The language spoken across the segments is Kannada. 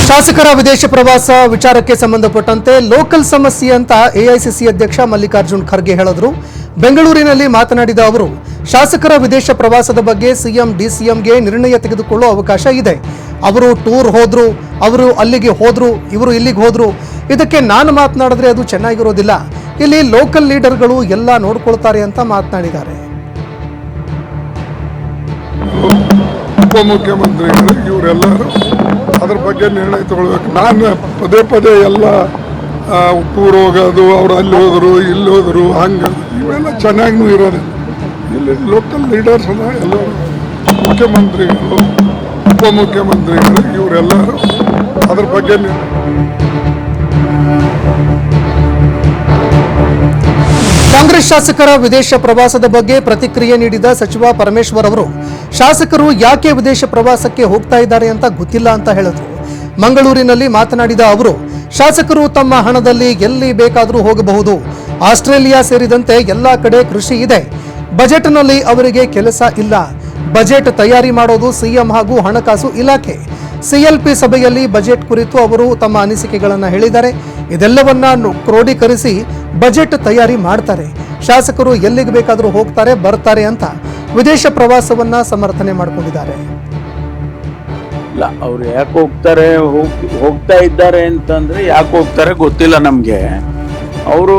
ಶಾಸಕರ ವಿದೇಶ ಪ್ರವಾಸ ವಿಚಾರಕ್ಕೆ ಸಂಬಂಧಪಟ್ಟಂತೆ ಲೋಕಲ್ ಸಮಸ್ಯೆ ಅಂತ ಎಐಸಿಸಿ ಅಧ್ಯಕ್ಷ ಮಲ್ಲಿಕಾರ್ಜುನ್ ಖರ್ಗೆ ಹೇಳಿದರು. ಬೆಂಗಳೂರಿನಲ್ಲಿ ಮಾತನಾಡಿದ ಅವರು, ಶಾಸಕರ ವಿದೇಶ ಪ್ರವಾಸದ ಬಗ್ಗೆ ಸಿಎಂ ಡಿಸಿಎಂಗೆ ನಿರ್ಣಯ ತೆಗೆದುಕೊಳ್ಳುವ ಅವಕಾಶ ಇದೆ. ಅವರು ಟೂರ್ ಹೋದ್ರು, ಅವರು ಅಲ್ಲಿಗೆ ಹೋದ್ರು, ಇವರು ಇಲ್ಲಿಗೆ ಹೋದ್ರು. ಇದಕ್ಕೆ ನಾನು ಮಾತನಾಡಿದ್ರೆ ಅದು ಚೆನ್ನಾಗಿರೋದಿಲ್ಲ. ಇಲ್ಲಿ ಲೋಕಲ್ ಲೀಡರ್ಗಳು ಎಲ್ಲ ನೋಡ್ಕೊಳ್ತಾರೆ ಅಂತ ಮಾತನಾಡಿದ್ದಾರೆ. ಉಪಮುಖ್ಯಮಂತ್ರಿಗಳು ಇವರೆಲ್ಲರೂ ಅದ್ರ ಬಗ್ಗೆ ನಿರ್ಣಯ ತಗೊಳ್ಬೇಕು. ನಾನು ಪದೇ ಪದೇ ಎಲ್ಲ ಟೂರ್ ಹೋಗೋದು, ಅವ್ರು ಅಲ್ಲಿ ಹೋದರು ಇಲ್ಲಿ ಹೋದರು ಹಂಗೆ ಇವೆಲ್ಲ ಚೆನ್ನಾಗೂ ಇರೋದಿಲ್ಲ. ಇಲ್ಲಿ ಲೋಕಲ್ ಲೀಡರ್ಸ್ ಎಲ್ಲರೂ ಮುಖ್ಯಮಂತ್ರಿಗಳು ಉಪಮುಖ್ಯಮಂತ್ರಿಗಳು ಇವರೆಲ್ಲರೂ ಅದ್ರ ಬಗ್ಗೆ ಕಾಂಗ್ರೆಸ್ ಶಾಸಕರ ವಿದೇಶ ಪ್ರವಾಸದ ಬಗ್ಗೆ ಪ್ರತಿಕ್ರಿಯೆ ನೀಡಿದ ಸಚಿವ ಪರಮೇಶ್ವರ್ ಅವರು, ಶಾಸಕರು ಯಾಕೆ ವಿದೇಶ ಪ್ರವಾಸಕ್ಕೆ ಹೋಗ್ತಾ ಇದ್ದಾರೆ ಅಂತ ಗೊತ್ತಿಲ್ಲ ಅಂತ ಹೇಳಿದ್ರು. ಮಂಗಳೂರಿನಲ್ಲಿ ಮಾತನಾಡಿದ ಅವರು, ಶಾಸಕರು ತಮ್ಮ ಹಣದಲ್ಲಿ ಎಲ್ಲಿ ಬೇಕಾದರೂ ಹೋಗಬಹುದು. ಆಸ್ಟ್ರೇಲಿಯಾ ಸೇರಿದಂತೆ ಎಲ್ಲ ಕಡೆ ಕೃಷಿ ಇದೆ. ಬಜೆಟ್ನಲ್ಲಿ ಅವರಿಗೆ ಕೆಲಸ ಇಲ್ಲ. ಬಜೆಟ್ ತಯಾರಿ ಮಾಡೋದು ಸಿಎಂ ಹಾಗೂ ಹಣಕಾಸು ಇಲಾಖೆ. ಸಿಎಲ್ಪಿ ಸಭೆಯಲ್ಲಿ ಬಜೆಟ್ ಕುರಿತು ಅವರು ತಮ್ಮ ಅನಿಸಿಕೆಗಳನ್ನು ಹೇಳಿದ್ದಾರೆ. ಇದೆಲ್ಲವನ್ನ ಕ್ರೋಢೀಕರಿಸಿ ಬಜೆಟ್ ತಯಾರಿ ಮಾಡ್ತಾರೆ. ಶಾಸಕರು ಎಲ್ಲಿಗೆ ಬೇಕಾದರೂ ಹೋಗ್ತಾರೆ ಬರ್ತಾರೆ ಅಂತ ವಿದೇಶ ಪ್ರವಾಸವನ್ನ ಸಮರ್ಥನೆ ಮಾಡಿಕೊಂಡಿದ್ದಾರೆ. ಇಲ್ಲ, ಅವ್ರು ಯಾಕೆ ಹೋಗ್ತಾ ಇದ್ದಾರೆ ಅಂತಂದ್ರೆ ಯಾಕೆ ಹೋಗ್ತಾರೆ ಗೊತ್ತಿಲ್ಲ ನಮಗೆ. ಅವರು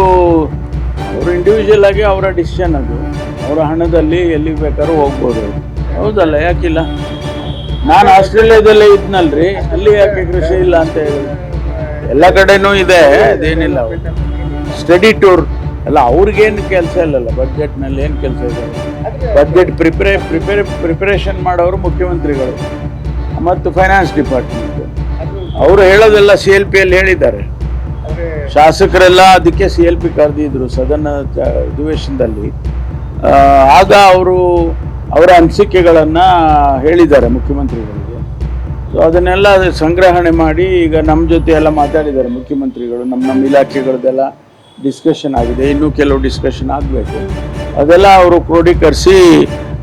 ಇಂಡಿವಿಜುವಲ್ ಆಗಿ ಅವರ ಡಿಸಿಷನ್, ಅದು ಅವರ ಹಣದಲ್ಲಿ ಎಲ್ಲಿಗೆ ಬೇಕಾದ್ರೂ ಹೋಗ್ಬೋದು. ಹೌದಲ್ಲ, ಯಾಕಿಲ್ಲ? ನಾನು ಆಸ್ಟ್ರೇಲಿಯಾದಲ್ಲೇ ಇದ್ನಲ್ರಿ, ಅಲ್ಲಿ ಯಾಕೆ ಕೃಷಿ ಇಲ್ಲ ಅಂತ ಹೇಳಿ? ಎಲ್ಲ ಕಡೆನೂ ಇದೆ, ಅದೇನಿಲ್ಲ. ಸ್ಟಡಿ ಟೂರ್ ಅಲ್ಲ, ಅವ್ರಿಗೇನು ಕೆಲಸ ಇಲ್ಲಲ್ಲ. ಬಜೆಟ್ನಲ್ಲಿ ಏನು ಕೆಲಸ ಇದೆ? ಬಜೆಟ್ ಪ್ರಿಪರೇಷನ್ ಮಾಡೋರು ಮುಖ್ಯಮಂತ್ರಿಗಳು ಮತ್ತು ಫೈನಾನ್ಸ್ ಡಿಪಾರ್ಟ್ಮೆಂಟ್. ಅವರು ಹೇಳೋದೆಲ್ಲ CLP ಅಲ್ಲಿ ಹೇಳಿದ್ದಾರೆ. ಶಾಸಕರೆಲ್ಲ ಅದಕ್ಕೆ CLP ಕರೆದಿದ್ರು ಸದನ ಅಧಿವೇಶನದಲ್ಲಿ. ಆಗ ಅವರ ಅನಿಸಿಕೆಗಳನ್ನು ಹೇಳಿದ್ದಾರೆ ಮುಖ್ಯಮಂತ್ರಿಗಳಿಗೆ. ಸೊ ಅದನ್ನೆಲ್ಲ ಸಂಗ್ರಹಣೆ ಮಾಡಿ ಈಗ ನಮ್ಮ ಜೊತೆ ಎಲ್ಲ ಮಾತಾಡಿದ್ದಾರೆ ಮುಖ್ಯಮಂತ್ರಿಗಳು. ನಮ್ಮ ಇಲಾಖೆಗಳದ್ದೆಲ್ಲ ಡಿಸ್ಕಷನ್ ಆಗಿದೆ, ಇನ್ನೂ ಕೆಲವು ಡಿಸ್ಕಷನ್ ಆಗಬೇಕು. ಅದೆಲ್ಲ ಅವರು ಕ್ರೋಢೀಕರಿಸಿ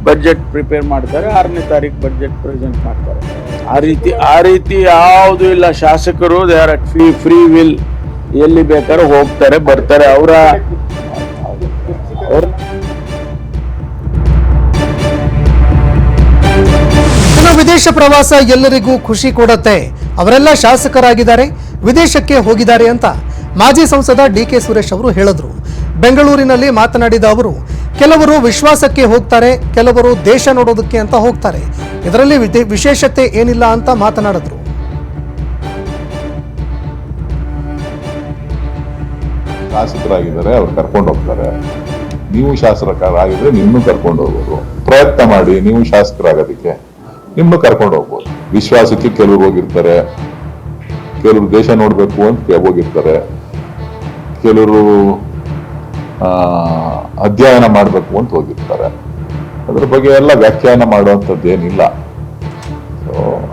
ಬಜೆಟ್ ಪ್ರಿಪೇರ್ ಮಾಡ್ತಾರೆ. 6ನೇ ತಾರೀಕು ಬಜೆಟ್ ಪ್ರೆಸೆಂಟ್ ಮಾಡ್ತಾರೆ. ಆ ರೀತಿ ಯಾವುದೂ ಇಲ್ಲ. ಶಾಸಕರು they are at free will, ಎಲ್ಲಿ ಬೇಕಾದ್ರೂ ಹೋಗ್ತಾರೆ ಬರ್ತಾರೆ. ಅವರ ವಿದೇಶ ಪ್ರವಾಸ ಎಲ್ಲರಿಗೂ ಖುಷಿ ಕೊಡುತ್ತೆ. ಅವರೆಲ್ಲ ಶಾಸಕರಾಗಿದ್ದಾರೆ, ವಿದೇಶಕ್ಕೆ ಹೋಗಿದ್ದಾರೆ ಅಂತ ಮಾಜಿ ಸಂಸದ DK ಸುರೇಶ್ ಅವರು ಹೇಳಿದ್ರು. ಬೆಂಗಳೂರಿನಲ್ಲಿ ಮಾತನಾಡಿದ ಅವರು, ಕೆಲವರು ವಿಶ್ವಾಸಕ್ಕೆ ಹೋಗ್ತಾರೆ, ಕೆಲವರು ದೇಶ ನೋಡೋದಕ್ಕೆ ಅಂತ ಹೋಗ್ತಾರೆ. ಇದರಲ್ಲಿ ವಿಶೇಷತೆ ಏನಿಲ್ಲ ಅಂತ ಮಾತನಾಡಿದ್ರು. ಶಾಸಕರಾಗಿದ್ದಾರೆ, ಅವ್ರು ಕರ್ಕೊಂಡು ಹೋಗ್ತಾರೆ. ನೀವು ಶಾಸಕರಾಗಿದ್ರೆ ನಿಮ್ಮನ್ನು ಕರ್ಕೊಂಡು ಹೋಗ್ಬೋದು. ಪ್ರಯತ್ನ ಮಾಡಿ, ನೀವು ಶಾಸಕರಾಗೋದಕ್ಕೆ ನಿಮ್ಮನ್ನು ಕರ್ಕೊಂಡು ಹೋಗ್ಬೋದು. ವಿಶ್ವಾಸಕ್ಕೆ ಕೆಲವರು ಹೋಗಿರ್ತಾರೆ, ಕೆಲವರು ದೇಶ ನೋಡ್ಬೇಕು ಅಂತ ಹೋಗಿರ್ತಾರೆ, ಕೆಲವರು ಅಧ್ಯಯನ ಮಾಡಬೇಕು ಅಂತ ಹೋಗಿರ್ತಾರೆ. ಅದ್ರ ಬಗ್ಗೆ ಎಲ್ಲ ವ್ಯಾಖ್ಯಾನ ಮಾಡುವಂಥದ್ದು ಏನಿಲ್ಲ.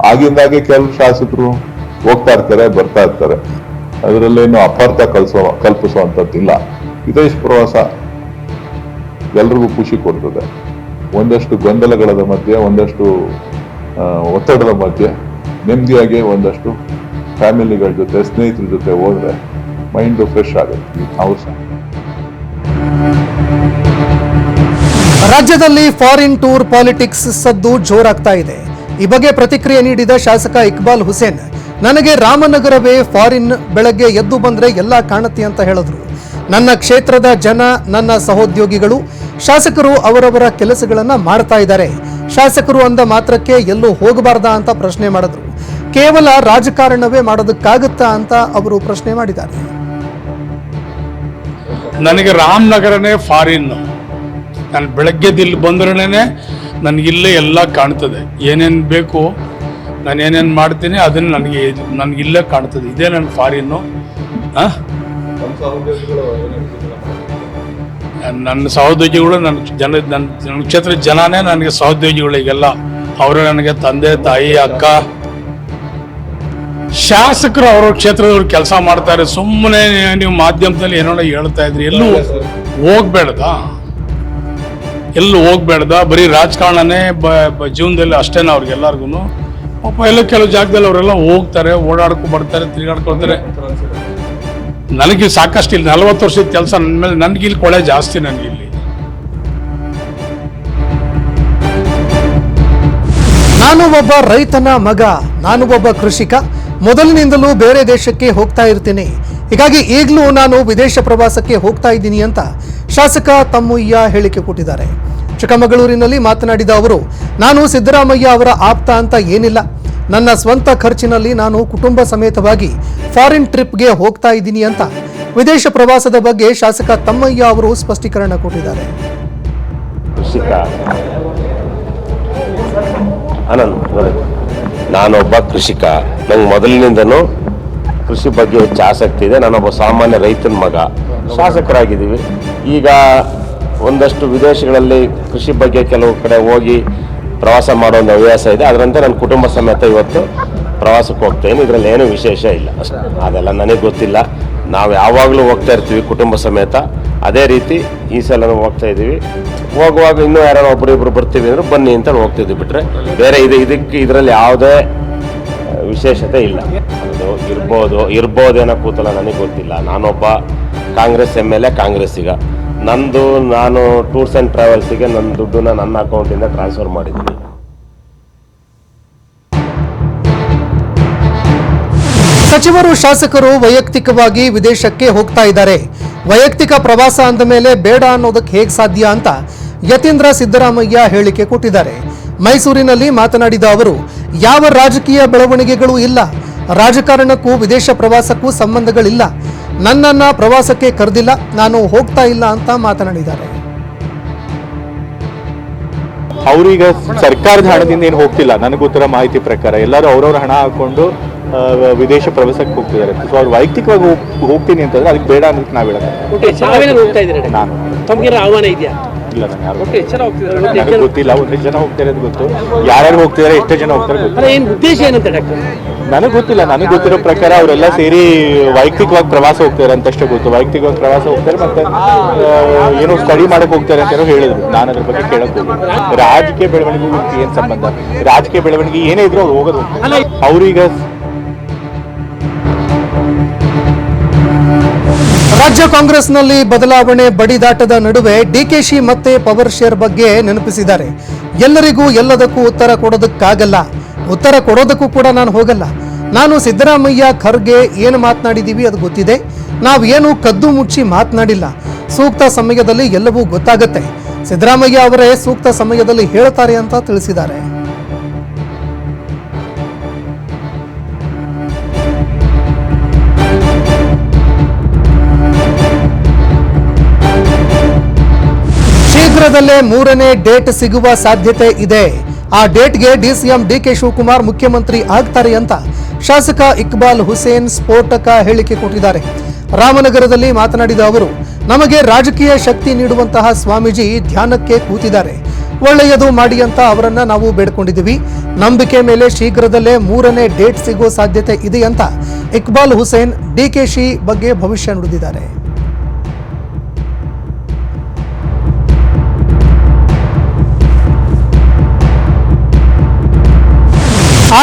ಆಗಿಂದಾಗೆ ಕೆಲವು ಶಾಸಕರು ಹೋಗ್ತಾ ಇರ್ತಾರೆ, ಬರ್ತಾ ಇರ್ತಾರೆ. ಅದರಲ್ಲೇನು ಅಪಾರ್ಥ ಕಲ್ಪಿಸುವಂಥದ್ದಿಲ್ಲ. ವಿದೇಶ ಪ್ರವಾಸ ಎಲ್ರಿಗೂ ಖುಷಿ ಕೊಡ್ತದೆ. ಒಂದಷ್ಟು ಗೊಂದಲಗಳ ಮಧ್ಯೆ, ಒಂದಷ್ಟು ಒತ್ತಡದ ಮಧ್ಯೆ ನೆಮ್ಮದಿಯಾಗಿ ಒಂದಷ್ಟು ಫ್ಯಾಮಿಲಿಗಳ ಜೊತೆ, ಸ್ನೇಹಿತರ ಜೊತೆ ಹೋದ್ರೆ ಮೈಂಡು ಫ್ರೆಶ್ ಆಗುತ್ತೆ. ರಾಜ್ಯದಲ್ಲಿ ಫಾರಿನ್ ಟೂರ್ ಪಾಲಿಟಿಕ್ಸ್ ಸದ್ದು ಜೋರಾಗ್ತಾ ಇದೆ. ಈ ಬಗ್ಗೆ ಪ್ರತಿಕ್ರಿಯೆ ನೀಡಿದ ಶಾಸಕ ಇಕ್ಬಾಲ್ ಹುಸೇನ್, ನನಗೆ ರಾಮನಗರವೇ ಫಾರಿನ್. ಬೆಳಗ್ಗೆ ಎದ್ದು ಬಂದ್ರೆ ಎಲ್ಲ ಕಾಣುತ್ತೆ ಅಂತ ಹೇಳಿದ್ರು. ನನ್ನ ಕ್ಷೇತ್ರದ ಜನ, ನನ್ನ ಸಹೋದ್ಯೋಗಿಗಳು, ಶಾಸಕರು ಅವರವರ ಕೆಲಸಗಳನ್ನ ಮಾಡ್ತಾ ಇದ್ದಾರೆ. ಶಾಸಕರು ಅಂದ ಮಾತ್ರಕ್ಕೆ ಎಲ್ಲೂ ಹೋಗಬಾರ್ದಾ ಅಂತ ಪ್ರಶ್ನೆ ಮಾಡಿದ್ರು. ಕೇವಲ ರಾಜಕಾರಣವೇ ಮಾಡೋದಕ್ಕಾಗುತ್ತಾ ಅಂತ ಅವರು ಪ್ರಶ್ನೆ ಮಾಡಿದ್ದಾರೆ. ನನಗೆ ರಾಮನಗರನೇ ಫಾರಿನ್. ನಾನು ಬೆಳಗ್ಗೆ ಇಲ್ಲಿ ಬಂದ್ರೇನೆ ನನಗಿಲ್ಲೇ ಎಲ್ಲ ಕಾಣ್ತದೆ. ಏನೇನು ಬೇಕು, ನಾನು ಏನೇನು ಮಾಡ್ತೀನಿ ಅದನ್ನು ನನಗಿಲ್ಲೇ ಕಾಣ್ತದೆ. ಇದೇ ನನ್ನ ಫಾರಿನ್ನು. ನನ್ನ ಸಹೋದ್ಯೋಗಿಗಳು, ನನ್ನ ಕ್ಷೇತ್ರದ ಜನನೇ ನನಗೆ ಸಹೋದ್ಯೋಗಿಗಳು. ಈಗೆಲ್ಲ ಅವರು ನನಗೆ ತಂದೆ ತಾಯಿ ಅಕ್ಕ. ಶಾಸಕರು ಅವ್ರ ಕ್ಷೇತ್ರದವ್ರು ಕೆಲಸ ಮಾಡ್ತಾರೆ. ಸುಮ್ಮನೆ ನೀವು ಮಾಧ್ಯಮದಲ್ಲಿ ಏನೋ ಹೇಳ್ತಾ ಇದ್ರಿ. ಎಲ್ಲೂ ಹೋಗ್ಬೇಡ್ದ ಬರೀ ರಾಜಕಾರಣನೇ ಜೀವನದಲ್ಲಿ ಅಷ್ಟೇನ ಅವ್ರಿಗೆಲ್ಲರಿಗೂ. ಪಾಪ ಎಲ್ಲ ಕೆಲವು ಜಾಗದಲ್ಲಿ ಅವರೆಲ್ಲ ಹೋಗ್ತಾರೆ, ಓಡಾಡ್ಕೊ ಬರ್ತಾರೆ, ತಿರುಗಾಡ್ಕೊಳ್ತಾರೆ. ನನಗೆ ಸಾಕಷ್ಟು ಇಲ್ಲಿ 40 ವರ್ಷದ ಕೆಲಸ ನನ್ನ ಮೇಲೆ, ನನಗಿಲ್ಲಿ ಕೊಳೆ ಜಾಸ್ತಿ. ನನಗಿಲ್ಲಿ ನಾನು ಒಬ್ಬ ರೈತನ ಮಗ, ನಾನು ಒಬ್ಬ ಕೃಷಿಕ, ಮೊದಲಿನಿಂದಲೂ ಬೇರೆ ದೇಶಕ್ಕೆ ಹೋಗ್ತಾ ಇರ್ತೀನಿ, ಹೀಗಾಗಿ ಈಗಲೂ ನಾನು ವಿದೇಶ ಪ್ರವಾಸಕ್ಕೆ ಹೋಗ್ತಾ ಇದ್ದೀನಿ ಅಂತ ಶಾಸಕ ತಮ್ಮಯ್ಯ ಹೇಳಿಕೆ ಕೊಟ್ಟಿದ್ದಾರೆ. ಚಿಕ್ಕಮಗಳೂರಿನಲ್ಲಿ ಮಾತನಾಡಿದ ಅವರು, ನಾನು ಸಿದ್ದರಾಮಯ್ಯ ಅವರ ಆಪ್ತ ಅಂತ ಏನಿಲ್ಲ, ನನ್ನ ಸ್ವಂತ ಖರ್ಚಿನಲ್ಲಿ ನಾನು ಕುಟುಂಬ ಸಮೇತವಾಗಿ ಫಾರಿನ್ ಟ್ರಿಪ್ಗೆ ಹೋಗ್ತಾ ಇದ್ದೀನಿ ಅಂತ ವಿದೇಶ ಪ್ರವಾಸದ ಬಗ್ಗೆ ಶಾಸಕ ತಮ್ಮಯ್ಯ ಅವರು ಸ್ಪಷ್ಟೀಕರಣ ಕೊಟ್ಟಿದ್ದಾರೆ. ಕೃಷಿಕ ನಾನೊಬ್ಬ ಕೃಷಿಕ, ನಂಗೆ ಮೊದಲಿನಿಂದನೂ ಕೃಷಿ ಬಗ್ಗೆ ಹೆಚ್ಚು ಆಸಕ್ತಿ ಇದೆ. ನಾನೊಬ್ಬ ಸಾಮಾನ್ಯ ರೈತನ ಮಗ, ಶಾಸಕರಾಗಿದ್ದೀವಿ. ಈಗ ಒಂದಷ್ಟು ವಿದೇಶಗಳಲ್ಲಿ ಕೃಷಿ ಬಗ್ಗೆ ಕೆಲವು ಕಡೆ ಹೋಗಿ ಪ್ರವಾಸ ಮಾಡೋ ಒಂದು ಹವ್ಯಾಸ ಇದೆ. ಅದರಂತೆ ನನ್ನ ಕುಟುಂಬ ಸಮೇತ ಇವತ್ತು ಪ್ರವಾಸಕ್ಕೆ ಹೋಗ್ತೇನೆ. ಇದರಲ್ಲಿ ಏನೂ ವಿಶೇಷ ಇಲ್ಲ ಅಷ್ಟೇ. ಅದೆಲ್ಲ ನನಗೆ ಗೊತ್ತಿಲ್ಲ. ನಾವು ಯಾವಾಗಲೂ ಹೋಗ್ತಾ ಇರ್ತೀವಿ ಕುಟುಂಬ ಸಮೇತ. ಅದೇ ರೀತಿ ಈ ಸಲ ಹೋಗ್ತಾ ಇದ್ದೀವಿ. ಹೋಗುವಾಗ ಇನ್ನೂ ಯಾರು ಒಬ್ಬರಿಬ್ಬರು ಬರ್ತೀವಿ ಅಂದ್ರೆ ಬನ್ನಿ ಅಂತ ಹೋಗ್ತಿದ್ವಿ, ಬಿಟ್ಟರೆ ಬೇರೆ ಇದರಲ್ಲಿ ಯಾವುದೇ ವಿಶೇಷತೆ ಇಲ್ಲ. ಅದು ಇರ್ಬೋದೇನೋ ಕೂತಲ್ಲ, ನನಗೆ ಗೊತ್ತಿಲ್ಲ. ನಾನೊಬ್ಬ ಕಾಂಗ್ರೆಸ್ MLA, ಕಾಂಗ್ರೆಸ್ಸಿಗ. ನಾನು ಟೂರ್ಸ್ ಆ್ಯಂಡ್ ಟ್ರಾವೆಲ್ಸಿಗೆ ನನ್ನ ದುಡ್ಡನ್ನ ನನ್ನ ಅಕೌಂಟಿಂದ ಟ್ರಾನ್ಸ್ಫರ್ ಮಾಡಿದ್ದೀನಿ. ಸಚಿವರು, ಶಾಸಕರು ವೈಯಕ್ತಿಕವಾಗಿ ವಿದೇಶಕ್ಕೆ ಹೋಗ್ತಾ ಇದ್ದಾರೆ. ವೈಯಕ್ತಿಕ ಪ್ರವಾಸ ಅಂದ ಮೇಲೆ ಬೇಡ ಅನ್ನೋದಕ್ಕೆ ಹೇಗೆ ಸಾಧ್ಯ ಅಂತ ಯತೀಂದ್ರ ಸಿದ್ದರಾಮಯ್ಯ ಹೇಳಿಕೆ ಕೊಟ್ಟಿದ್ದಾರೆ. ಮೈಸೂರಿನಲ್ಲಿ ಮಾತನಾಡಿದ ಅವರು, ಯಾವ ರಾಜಕೀಯ ಬೆಳವಣಿಗೆಗಳು ಇಲ್ಲ, ರಾಜಕಾರಣಕ್ಕೂ ವಿದೇಶ ಪ್ರವಾಸಕ್ಕೂ ಸಂಬಂಧಗಳಿಲ್ಲ, ನನ್ನನ್ನ ಪ್ರವಾಸಕ್ಕೆ ಕರೆದಿಲ್ಲ, ನಾನು ಹೋಗ್ತಾ ಇಲ್ಲ ಅಂತ ಮಾತನಾಡಿದ್ದಾರೆ. ಅವ್ರೀಗ ಸರ್ಕಾರದ ಹಣದಿಂದ ಏನು ಹೋಗ್ತಿಲ್ಲ, ನನಗೆ ಗೊತ್ತಿರೋ ಮಾಹಿತಿ ಪ್ರಕಾರ ಎಲ್ಲರೂ ಅವ್ರವ್ರ ಹಣ ಹಾಕೊಂಡು ವಿದೇಶ ಪ್ರವಾಸಕ್ಕೆ ಹೋಗ್ತಿದ್ದಾರೆ. ಸೊ ಅವ್ರು ವೈಯಕ್ತಿಕವಾಗಿ ಹೋಗ್ತೀನಿ ಅಂತಂದ್ರೆ ಅದಕ್ಕೆ ಬೇಡ ಅನ್ನೋದಕ್ಕೆ ನಾವು ಹೇಳೋದು. ನಾನು ತಮ್ಗೆ ಆಹ್ವಾನ ಇದೆಯಾ? ಇಲ್ಲ, ನಾನು ಯಾರು ಗೊತ್ತಿಲ್ಲ. ಒಂದೆಷ್ಟು ಜನ ಹೋಗ್ತಾರೆ ಅಂತ ಗೊತ್ತು, ಯಾರ್ಯಾರು ಹೋಗ್ತಿದ್ದಾರೆ, ಎಷ್ಟೇ ಜನ ಹೋಗ್ತಾರೆ ಗೊತ್ತಿಲ್ಲ. ಏನು ಉದ್ದೇಶ ಏನಂತ ಡಾಕ್ಟರ್? ನನಗೆ ಗೊತ್ತಿಲ್ಲ. ನನಗೆ ಗೊತ್ತಿರೋ ಪ್ರಕಾರ ಅವರೆಲ್ಲ ಸೇರಿ ವೈಯಕ್ತಿಕವಾಗಿ ಪ್ರವಾಸ ಹೋಗ್ತಾರೆ ಅಂತಷ್ಟೇ ಗೊತ್ತು. ವೈಯಕ್ತಿಕವಾಗಿ ಪ್ರವಾಸ ಹೋಗ್ತಾರೆ, ಮತ್ತೆ ಏನೋ ಸ್ಟಡಿ ಮಾಡಕ್ ಹೋಗ್ತಾರೆ ಅಂತ ಹೇಳಿದ್ರು. ನಾನು ಅದ್ರ ಬಗ್ಗೆ ಕೇಳಕ್ ಹೋಗಿಲ್ಲ. ರಾಜಕೀಯ ಬೆಳವಣಿಗೆಗೂ ಏನ್ ಸಂಬಂಧ? ರಾಜಕೀಯ ಬೆಳವಣಿಗೆ ಏನೇ ಇದ್ರು ಅವ್ರು ಹೋಗೋದು. ಅವ್ರೀಗ ರಾಜ್ಯ ಕಾಂಗ್ರೆಸ್ನಲ್ಲಿ ಬದಲಾವಣೆ ಬಡಿದಾಟದ ನಡುವೆ ಡಿಕೆಶಿ ಮತ್ತೆ ಪವರ್ ಶೇರ್ ಬಗ್ಗೆ ನೆನಪಿಸಿದ್ದಾರೆ. ಎಲ್ಲರಿಗೂ ಎಲ್ಲದಕ್ಕೂ ಉತ್ತರ ಕೊಡೋದಕ್ಕಾಗಲ್ಲ, ಉತ್ತರ ಕೊಡೋದಕ್ಕೂ ಕೂಡ ನಾನು ಹೋಗಲ್ಲ. ನಾನು ಸಿದ್ದರಾಮಯ್ಯ ಖರ್ಗೆ ಏನು ಮಾತನಾಡಿದ್ದೀವಿ ಅದು ಗೊತ್ತಿದೆ. ನಾವೇನು ಕದ್ದು ಮುಚ್ಚಿ ಮಾತನಾಡಿಲ್ಲ. ಸೂಕ್ತ ಸಮಯದಲ್ಲಿ ಎಲ್ಲವೂ ಗೊತ್ತಾಗತ್ತೆ. ಸಿದ್ದರಾಮಯ್ಯ ಅವರೇ ಸೂಕ್ತ ಸಮಯದಲ್ಲಿ ಹೇಳ್ತಾರೆ ಅಂತ ತಿಳಿಸಿದ್ದಾರೆ. ಶೀಘ್ರದಲ್ಲೇ 3ನೇ ಡೇಟ್ ಸಿಗುವ ಸಾಧ್ಯತೆ ಇದೆ. ಆ ಡೇಟ್ಗೆ DCM DK ಶಿವಕುಮಾರ್ ಮುಖ್ಯಮಂತ್ರಿ ಆಗ್ತಾರೆ ಅಂತ ಶಾಸಕ ಇಕ್ಬಾಲ್ ಹುಸೇನ್ ಸ್ಫೋಟಕ ಹೇಳಿಕೆ ಕೊಟ್ಟಿದ್ದಾರೆ. ರಾಮನಗರದಲ್ಲಿ ಮಾತನಾಡಿದ ಅವರು, ನಮಗೆ ರಾಜಕೀಯ ಶಕ್ತಿ ನೀಡುವಂತಹ ಸ್ವಾಮೀಜಿ ಧ್ಯಾನಕ್ಕೆ ಕೂತಿದ್ದಾರೆ, ಒಳ್ಳೆಯದು ಮಾಡಿ ಅಂತ ಅವರನ್ನ ನಾವು ಬೇಡ್ಕೊಂಡಿದ್ದೀವಿ. ನಂಬಿಕೆ ಮೇಲೆ ಶೀಘ್ರದಲ್ಲೇ 3ನೇ ಡೇಟ್ ಸಿಗೋ ಸಾಧ್ಯತೆ ಇದೆ ಅಂತ ಇಕ್ಬಾಲ್ ಹುಸೇನ್ DKಶಿ ಬಗ್ಗೆ ಭವಿಷ್ಯ ನುಡಿದಿದ್ದಾರೆ.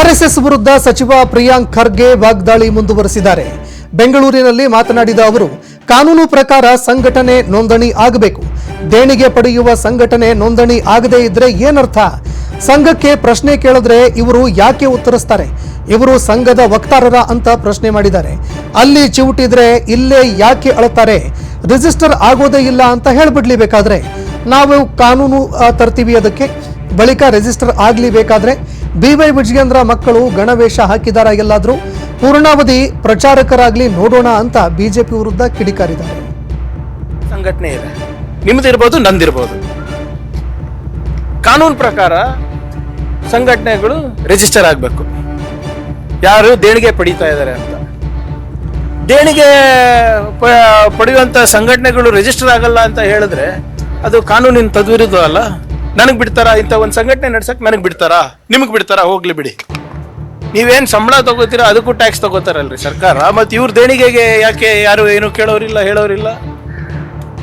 RSS ವಿರುದ್ಧ ಸಚಿವ ಪ್ರಿಯಾಂಕ್ ಖರ್ಗೆ ವಾಗ್ದಾಳಿ ಮುಂದುವರೆಸಿದ್ದಾರೆ. ಬೆಂಗಳೂರಿನಲ್ಲಿ ಮಾತನಾಡಿದ ಅವರು, ಕಾನೂನು ಪ್ರಕಾರ ಸಂಘಟನೆ ನೋಂದಣಿ ಆಗಬೇಕು. ದೇಣಿಗೆ ಪಡೆಯುವ ಸಂಘಟನೆ ನೋಂದಣಿ ಆಗದೇ ಇದ್ರೆ ಏನರ್ಥ? ಸಂಘಕ್ಕೆ ಪ್ರಶ್ನೆ ಕೇಳಿದ್ರೆ ಇವರು ಯಾಕೆ ಉತ್ತರಿಸ್ತಾರೆ? ಇವರು ಸಂಘದ ವಕ್ತಾರರ ಅಂತ ಪ್ರಶ್ನೆ ಮಾಡಿದ್ದಾರೆ. ಅಲ್ಲಿ ಚಿವುಟಿದ್ರೆ ಇಲ್ಲೇ ಯಾಕೆ ಅಳುತ್ತಾರೆ? ರಿಜಿಸ್ಟರ್ ಆಗೋದೇ ಇಲ್ಲ ಅಂತ ಹೇಳ್ಬಿಡ್ಲಿ. ಬೇಕಾದ್ರೆ ನಾವು ಕಾನೂನು ತರ್ತೀವಿ, ಅದಕ್ಕೆ ಬಳಿಕ ರಿಜಿಸ್ಟರ್ ಆಗ್ಲಿ. ಬೇಕಾದ್ರೆ BY ವಿಜಯೇಂದ್ರ ಮಕ್ಕಳು ಗಣವೇಷ ಹಾಕಿದಾರ, ಎಲ್ಲಾದ್ರೂ ಪೂರ್ಣಾವಧಿ ಪ್ರಚಾರಕರಾಗ್ಲಿ ನೋಡೋಣ ಅಂತ ಬಿಜೆಪಿ ವಿರುದ್ಧ ಕಿಡಿಕಾರಿದ್ದಾರೆ. ಸಂಘಟನೆ ಇದೆ, ನಿಮ್ದಿರ್ಬೋದು, ನಂದಿರ್ಬೋದು. ಕಾನೂನು ಪ್ರಕಾರ ಸಂಘಟನೆಗಳು ರಿಜಿಸ್ಟರ್ ಆಗಬೇಕು. ಯಾರು ದೇಣಿಗೆ ಪಡೀತಾ ಇದ್ದಾರೆ ಅಂತ. ದೇಣಿಗೆ ಪಡೆಯುವಂಥ ಸಂಘಟನೆಗಳು ರಿಜಿಸ್ಟರ್ ಆಗಲ್ಲ ಅಂತ ಹೇಳಿದ್ರೆ ಅದು ಕಾನೂನಿನ ತದ್ವಿರುದ್ಧ ಅಲ್ಲ. ನನಗೆ ಬಿಡ್ತಾರಾ? ಇಂಥ ಒಂದು ಸಂಘಟನೆ ನಡ್ಸಕ್ಕೆ ನನಗೆ ಬಿಡ್ತಾರಾ? ನಿಮಗೆ ಬಿಡ್ತಾರಾ? ಹೋಗ್ಲಿ ಬಿಡಿ. ನೀವೇನು ಸಂಬಳ ತಗೋತೀರಾ ಅದಕ್ಕೂ ಟ್ಯಾಕ್ಸ್ ತಗೋತಾರಲ್ರಿ ಸರ್ಕಾರ. ಮತ್ತು ಇವ್ರ ದೇಣಿಗೆಗೆ ಯಾಕೆ ಯಾರು ಏನು ಕೇಳೋರಿಲ್ಲ, ಹೇಳೋರಿಲ್ಲ.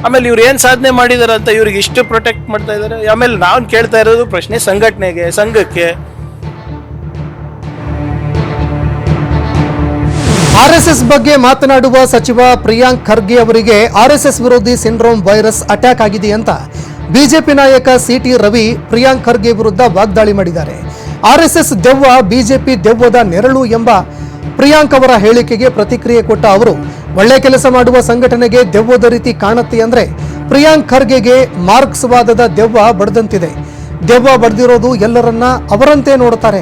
ಆಮೇಲೆ ಇವ್ರು ಏನು ಸಾಧನೆ ಮಾಡಿದಾರೆ ಅಂತ ಇವ್ರಿಗೆ ಇಷ್ಟು ಪ್ರೊಟೆಕ್ಟ್ ಮಾಡ್ತಾ ಇದ್ದಾರೆ. ಆಮೇಲೆ ನಾನು ಕೇಳ್ತಾ ಇರೋದು ಪ್ರಶ್ನೆ ಸಂಘಟನೆಗೆ, ಸಂಘಕ್ಕೆ ಆರ್ಎಸ್ಎಸ್ ಬಗ್ಗೆ ಮಾತನಾಡುವ ಸಚಿವ ಪ್ರಿಯಾಂಕ್ ಖರ್ಗೆ ಅವರಿಗೆ ಆರ್ಎಸ್ಎಸ್ ವಿರೋಧಿ ಸಿಂಡ್ರೋಮ್ ವೈರಸ್ ಅಟ್ಯಾಕ್ ಆಗಿದೆ ಅಂತ ಬಿಜೆಪಿ ನಾಯಕ ಸಿಟಿ ರವಿ ಪ್ರಿಯಾಂಕ್ ಖರ್ಗೆ ವಿರುದ್ಧ ವಾಗ್ದಾಳಿ ಮಾಡಿದ್ದಾರೆ. ಆರ್ಎಸ್ಎಸ್ ದೆವ್ವ ಬಿಜೆಪಿ ದೆವ್ವದ ನೆರಳು ಎಂಬ ಪ್ರಿಯಾಂಕ್ ಅವರ ಹೇಳಿಕೆಗೆ ಪ್ರತಿಕ್ರಿಯೆ ಕೊಟ್ಟ ಅವರು, ಒಳ್ಳೆ ಕೆಲಸ ಮಾಡುವ ಸಂಘಟನೆಗೆ ದೆವ್ವದ ರೀತಿ ಕಾಣುತ್ತೆ ಅಂದ್ರೆ ಪ್ರಿಯಾಂಕ್ ಖರ್ಗೆಗೆ ಮಾರ್ಕ್ಸ್ವಾದದ ದೆವ್ವ ಬಡದಂತಿದೆ. ದೆವ್ವ ಬಡ್ದಿರೋದು ಎಲ್ಲರನ್ನ ಅವರಂತೆ ನೋಡ್ತಾರೆ.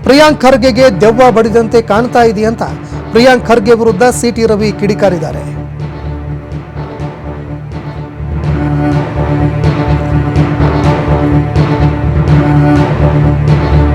ಪ್ರಿಯಾಂಕ್ ಖರ್ಗೆಗೆ ದೆವ್ವ ಬಡಿದಂತೆ ಕಾಣ್ತಾ ಇದೆಯಂತ ಪ್ರಿಯಾಂಕ್ ಖರ್ಗೆ ವಿರುದ್ಧ ಸಿಟಿ ರವಿ ಕಿಡಿಕಾರಿದ್ದಾರೆ.